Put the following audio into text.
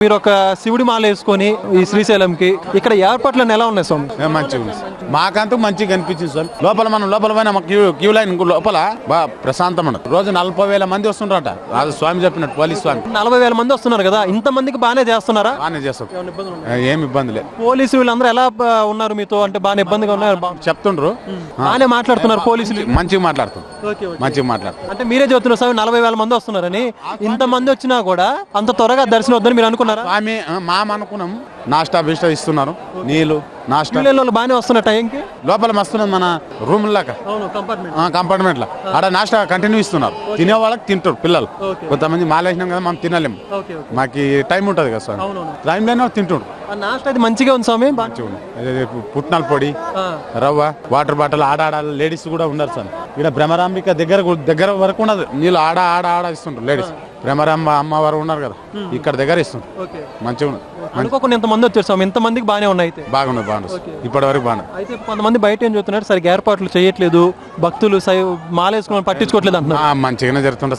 మీరు ఒక శివుడి మాల వేసుకొని ఈ శ్రీశైలంకి ఇక్కడ ఏర్పాట్లను ఎలా ఉన్నాయి స్వామి? మంచిగా ఉంది మాకంతూ మంచిగా కనిపించింది స్వామి. లోపల పోయినా మాకు క్యూ లైన్ లోపల బాగా ప్రశాంతం ఉండదు. రోజు 40,000 మంది వస్తుంటారట. అది స్వామి చెప్పినట్టు పోలీస్ స్వామి. 40,000 మంది వస్తున్నారు కదా, ఇంత మందికి బాగానే చేస్తున్నారా? బాగానే చేస్తాం, ఏమి ఇబ్బంది లేదు. పోలీసు వీళ్ళందరూ ఎలా ఉన్నారు మీతో? అంటే బాగానే ఇబ్బందిగా ఉన్నారు? చెప్తుండ్రు, బాగానే మాట్లాడుతున్నారు పోలీసులు? మంచిగా మాట్లాడుతుంది, మంచిగా మాట్లాడుతుంది. అంటే మీరే చెప్తున్నారు స్వామి 40,000 మంది వస్తున్నారని. ఇంత మంది వచ్చినా కూడా అంత త్వరగా దర్శనం వద్దని మీరు అనుకున్నారా? స్వామి అనుకున్నాం. నాస్టా బిస్టా ఇస్తున్నారు, నీళ్లు నాస్టా బాగానే వస్తున్న టైంకి లోపల మస్తున్నది. మన రూమ్ లాగా కంపార్ట్మెంట్ లా ఆడ నాస్టా కంటిన్యూ ఇస్తున్నారు. తినే వాళ్ళకి తింటారు పిల్లలు. కొంతమంది మాలేసినాం కదా, మనం తినలేము, మాకు టైం ఉంటది కదా స్వామి. టైంలోనే తింటుండ్రు. నాస్టా అయితే మంచిగా ఉంది స్వామి. పుట్నాల పొడి, రవ్వ, వాటర్ బాటిల్ ఆడ లేడీస్ కూడా ఉన్నారు సార్. ఇక్కడ భ్రమరాంబిక దగ్గర వరకు ఉన్నది నీళ్ళు. ఆడ ఇస్తుంటారు లేడీస్. భ్రమరాంబ అమ్మవారు ఉన్నారు కదా, ఇక్కడ దగ్గర ఇస్తుంటారు. మంచిగా ఉన్నది. అనుకోకుండా ఇంతమంది వచ్చారు స్వామి. ఇంతమందికి బాగానే ఉన్నాయి అయితే? బాగుంది ఇప్పటి వరకు బాగుంది. అయితే కొంతమంది బయట ఏం చూస్తున్నారు, సరిగ్గా ఏర్పాట్లు చేయట్లేదు, భక్తులు మాలేసుకుని పట్టించుకోవట్లేదు అంటున్నారు. మంచిగానే జరుగుతుంటారు సార్.